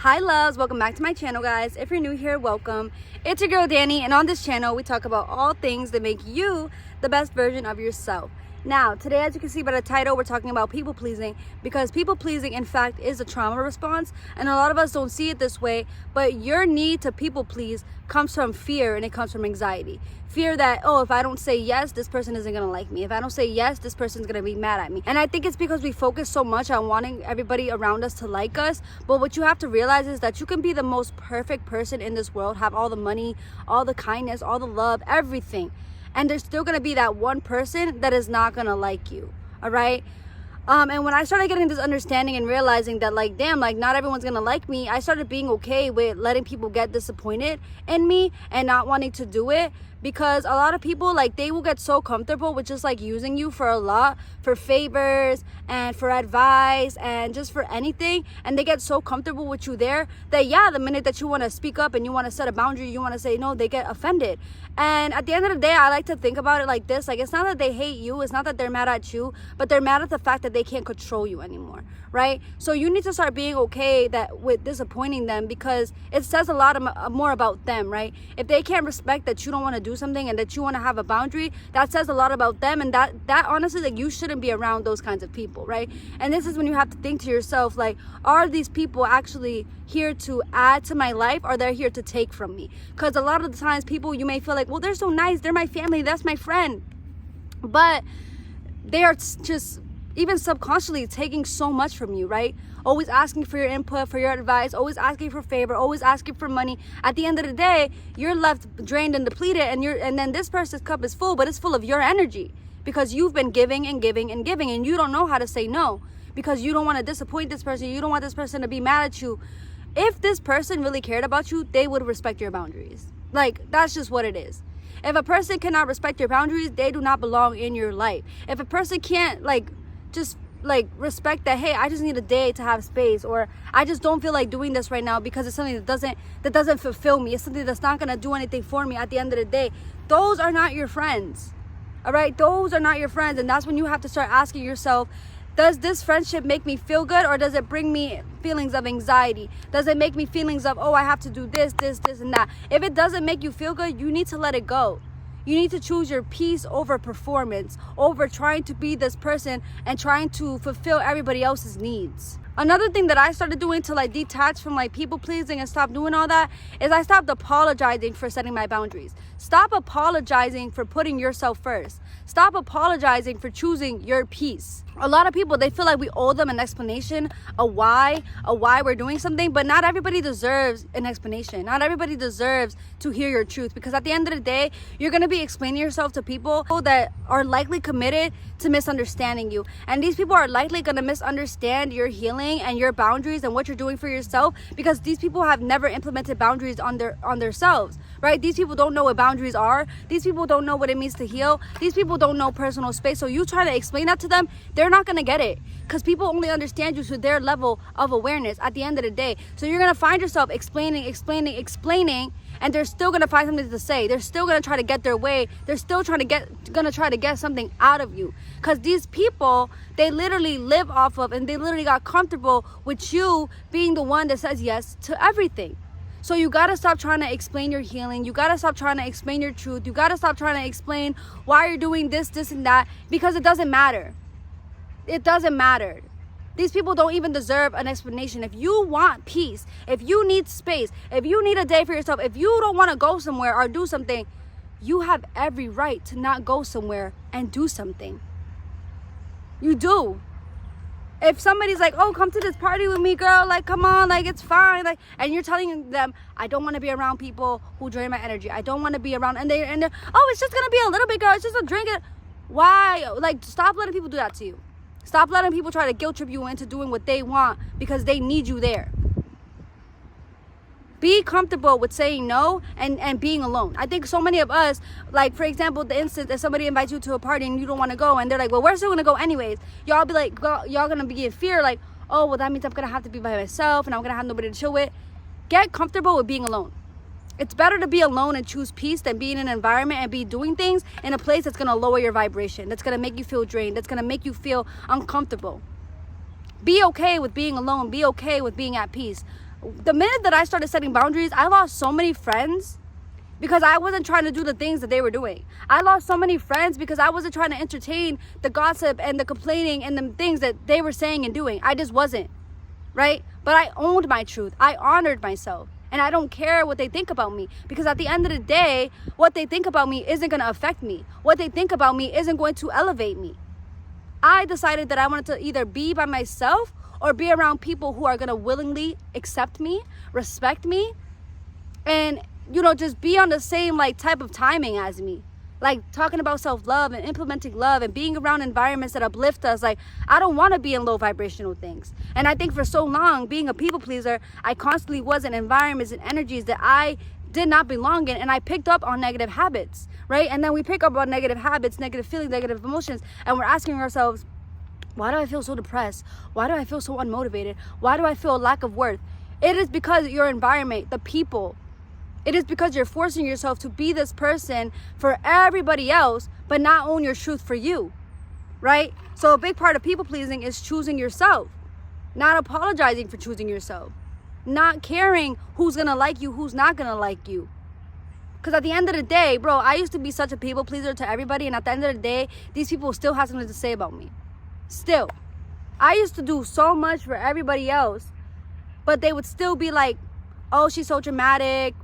Hi loves, welcome back to my channel guys. If you're new here, welcome. It's your girl Danny, and on this channel we talk about all things that make you the best version of yourself. Now today, as you can see by the title, we're talking about people pleasing, because people pleasing in fact is a trauma response, and a lot of us don't see it this way. But your need to people please comes from fear, and it comes from anxiety. Fear that, oh, if I don't say yes, this person isn't gonna like me. If I don't say yes, this person's gonna be mad at me. And I think it's because we focus so much on wanting everybody around us to like us. But what you have to realize is that you can be the most perfect person in this world, have all the money, all the kindness, all the love, everything, and there's still gonna be that one person that is not gonna like you. All right. And when I started getting this understanding and realizing that, like, damn, like, not everyone's gonna like me, I started being okay with letting people get disappointed in me and not wanting to do it. Because a lot of people, like, they will get so comfortable with just like using you for a lot, for favors and for advice and just for anything, and they get so comfortable with you there that, yeah, the minute that you want to speak up and you want to set a boundary, you want to say no, they get offended. And at the end of the day, I like to think about it like this: like, it's not that they hate you, it's not that they're mad at you, but they're mad at the fact that they can't control you anymore, right? So you need to start being okay that with disappointing them, because it says a lot more about them, right? If they can't respect that you don't want to do something and that you want to have a boundary, that says a lot about them. And that honestly, like, you shouldn't be around those kinds of people, right? And this is when you have to think to yourself, like, are these people actually here to add to my life, or they're here to take from me? Because a lot of the times people, you may feel like, well, they're so nice, they're my family, that's my friend, but they are just even subconsciously taking so much from you, right? Always asking for your input, for your advice, always asking for favor, always asking for money. At the end of the day, you're left drained and depleted, and then this person's cup is full, but it's full of your energy, because you've been giving and giving and giving, and you don't know how to say no, because you don't want to disappoint this person, you don't want this person to be mad at you. If this person really cared about you, they would respect your boundaries. Like, that's just what it is. If a person cannot respect your boundaries, they do not belong in your life. If a person can't, like, just like respect that, hey, I just need a day to have space, or I just don't feel like doing this right now because it's something that doesn't fulfill me, it's something that's not going to do anything for me at the end of the day, those are not your friends. All right, those are not your friends. And that's when you have to start asking yourself, does this friendship make me feel good, or does it bring me feelings of anxiety? Does it make me feelings of, oh, I have to do this and that? If it doesn't make you feel good, you need to let it go. You need to choose your peace over performance, over trying to be this person and trying to fulfill everybody else's needs. Another thing that I started doing to, like, detach from, like, people pleasing and stop doing all that is I stopped apologizing for setting my boundaries. Stop apologizing for putting yourself first. Stop apologizing for choosing your peace. A lot of people, they feel like we owe them an explanation, a why we're doing something, but not everybody deserves an explanation. Not everybody deserves to hear your truth, because at the end of the day, you're going to be explaining yourself to people that are likely committed to misunderstanding you. And these people are likely going to misunderstand your healing and your boundaries and what you're doing for yourself, because these people have never implemented boundaries on themselves, right? These people don't know what boundaries are. These people don't know what it means to heal. These people don't know personal space. So you try to explain that to them, they're not going to get it, because people only understand you to their level of awareness at the end of the day. So you're going to find yourself explaining, and they're still going to find something to say. They're still going to try to get their way. They're still going to try to get something out of you, because these people, they literally live off of, and they literally got comfortable with you being the one that says yes to everything. So you got to stop trying to explain your healing. You got to stop trying to explain your truth. You got to stop trying to explain why you're doing this and that, because it doesn't matter. It doesn't matter. These people don't even deserve an explanation. If you want peace, if you need space, if you need a day for yourself, if you don't want to go somewhere or do something, you have every right to not go somewhere and do something. You do. If somebody's like, oh, come to this party with me, girl, like, come on, like, it's fine, like, and you're telling them, I don't want to be around people who drain my energy, I don't want to be around, and they're, oh, it's just gonna be a little bit, girl, it's just a drink. Why? Like, stop letting people do that to you. Stop letting people try to guilt trip you into doing what they want because they need you there. Be comfortable with saying no and being alone. I think so many of us, like, for example, the instance that somebody invites you to a party and you don't want to go, and they're like, well, we're still going to go anyways. Y'all be like, y'all going to be in fear, like, oh, well, that means I'm going to have to be by myself and I'm going to have nobody to chill with. Get comfortable with being alone. It's better to be alone and choose peace than be in an environment and be doing things in a place that's going to lower your vibration, that's going to make you feel drained, that's going to make you feel uncomfortable. Be okay with being alone. Be okay with being at peace. The minute that I started setting boundaries, I lost so many friends because I wasn't trying to do the things that they were doing. I lost so many friends because I wasn't trying to entertain the gossip and the complaining and the things that they were saying and doing. I just wasn't, right? But I owned my truth. I honored myself. And I don't care what they think about me, because at the end of the day, what they think about me isn't going to affect me. What they think about me isn't going to elevate me. I decided that I wanted to either be by myself or be around people who are going to willingly accept me, respect me, and, you know, just be on the same like type of timing as me. Like talking about self-love and implementing love and being around environments that uplift us. Like, I don't want to be in low vibrational things. And I think for so long, being a people pleaser, I constantly was in environments and energies that I did not belong in, and I picked up on negative habits, right? And then we pick up on negative habits, negative feelings, negative emotions, and we're asking ourselves, why do I feel so depressed? Why do I feel so unmotivated? Why do I feel a lack of worth? It is because your environment, the people. It is because you're forcing yourself to be this person for everybody else, but not own your truth for you, right? So a big part of people pleasing is choosing yourself, not apologizing for choosing yourself, not caring who's gonna like you, who's not gonna like you. Because at the end of the day, bro, I used to be such a people pleaser to everybody, and at the end of the day, these people still have something to say about me. Still. I used to do so much for everybody else, but they would still be like, oh, she's so dramatic.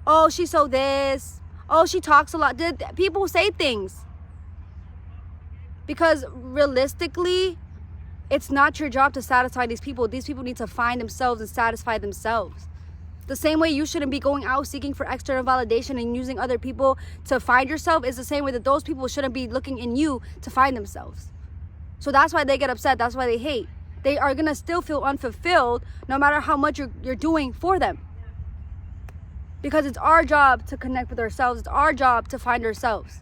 Oh, she's so this. Oh, she talks a lot. People say things. Because realistically, it's not your job to satisfy these people. These people need to find themselves and satisfy themselves. The same way you shouldn't be going out seeking for external validation and using other people to find yourself is the same way that those people shouldn't be looking in you to find themselves. So that's why they get upset. That's why they hate. They are going to still feel unfulfilled no matter how much you're doing for them. Because it's our job to connect with ourselves. It's our job to find ourselves.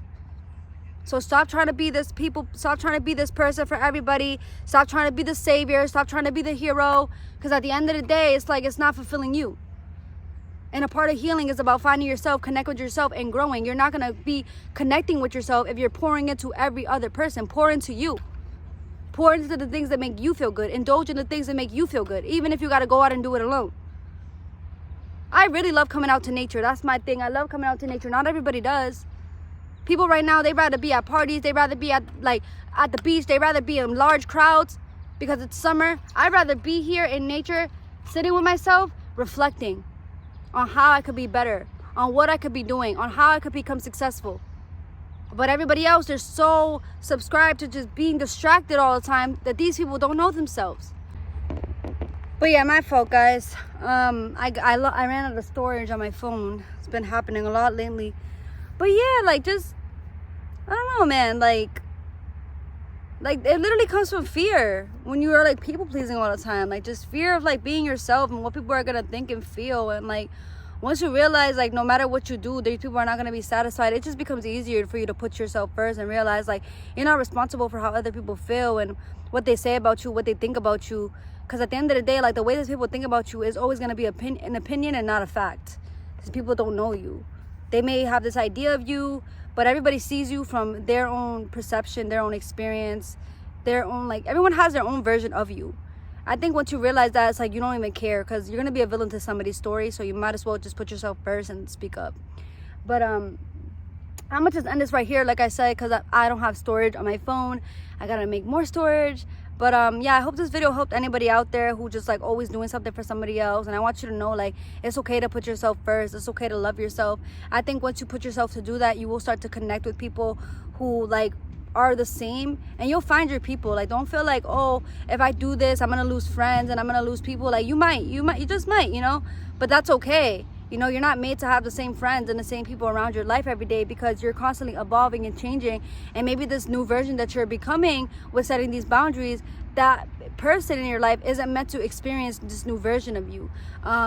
So stop trying to be this people. Stop trying to be this person for everybody. Stop trying to be the savior. Stop trying to be the hero. Because at the end of the day, it's like it's not fulfilling you. And a part of healing is about finding yourself, connect with yourself, and growing. You're not going to be connecting with yourself if you're pouring into every other person. Pour into you. Pour into the things that make you feel good. Indulge in the things that make you feel good, even if you got to go out and do it alone. I really love coming out to nature. That's my thing. I love coming out to nature. Not everybody does. People right now, they'd rather be at parties. They'd rather be at the beach. They'd rather be in large crowds because it's summer. I'd rather be here in nature, sitting with myself, reflecting on how I could be better, on what I could be doing, on how I could become successful. But everybody else, they're so subscribed to just being distracted all the time that these people don't know themselves. But yeah, my fault, guys. I ran out of storage on my phone. It's been happening a lot lately. But yeah, like, just, I don't know, man. Like it literally comes from fear when you are like people pleasing all the time. Like, just fear of like being yourself and what people are gonna think and feel. And like, once you realize like no matter what you do, these people are not gonna be satisfied, it just becomes easier for you to put yourself first and realize like you're not responsible for how other people feel and what they say about you, what they think about you. Because at the end of the day, like, the way that people think about you is always going to be an opinion and not a fact. Because people don't know you. They may have this idea of you, but everybody sees you from their own perception, their own experience, their own, like, everyone has their own version of you. I think once you realize that, it's like you don't even care because you're going to be a villain to somebody's story. So you might as well just put yourself first and speak up. But I'm going to just end this right here, like I said, because I don't have storage on my phone. I got to make more storage. But yeah, I hope this video helped anybody out there who just like always doing something for somebody else. And I want you to know, like, it's okay to put yourself first. It's okay to love yourself. I think once you put yourself to do that, you will start to connect with people who like are the same, and you'll find your people. Like, don't feel like, oh, if I do this, I'm gonna lose friends and I'm gonna lose people. Like, you just might, you know, but that's okay. You know, you're not made to have the same friends and the same people around your life every day, because you're constantly evolving and changing. And maybe this new version that you're becoming with setting these boundaries, that person in your life isn't meant to experience this new version of you,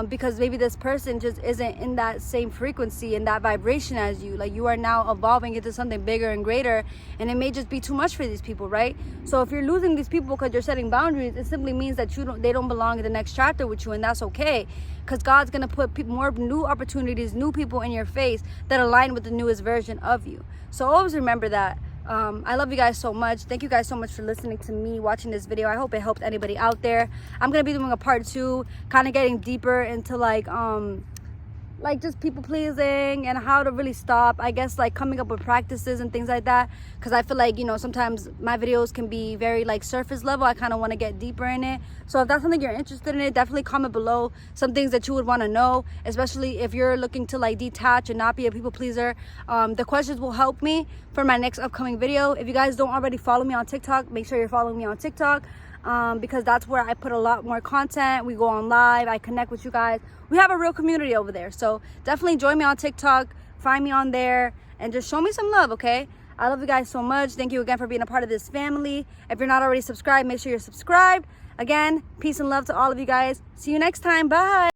because maybe this person just isn't in that same frequency and that vibration as you. Like, you are now evolving into something bigger and greater, and it may just be too much for these people, right? So if you're losing these people because you're setting boundaries, it simply means that they don't belong in the next chapter with you, and that's okay, because God's gonna put more new opportunities, new people in your face that align with the newest version of you. So always remember that I love you guys so much. Thank you guys so much for listening to me, watching this video. I hope it helped anybody out there. I'm gonna be doing a part 2, kind of getting deeper into like just people pleasing and how to really stop, I guess, like coming up with practices and things like that, because I feel like, you know, sometimes my videos can be very like surface level. I kind of want to get deeper in it. So if that's something you're interested in, definitely comment below some things that you would want to know, especially if you're looking to like detach and not be a people pleaser. The questions will help me for my next upcoming video. If you guys don't already follow me on TikTok, make sure you're following me on TikTok, because that's where I put a lot more content. We go on live, I connect with you guys. We have a real community over there. So definitely join me on TikTok, find me on there, and just show me some love, okay? I love you guys so much. Thank you again for being a part of this family. If you're not already subscribed, make sure you're subscribed. Again, peace and love to all of you guys. See you next time. Bye.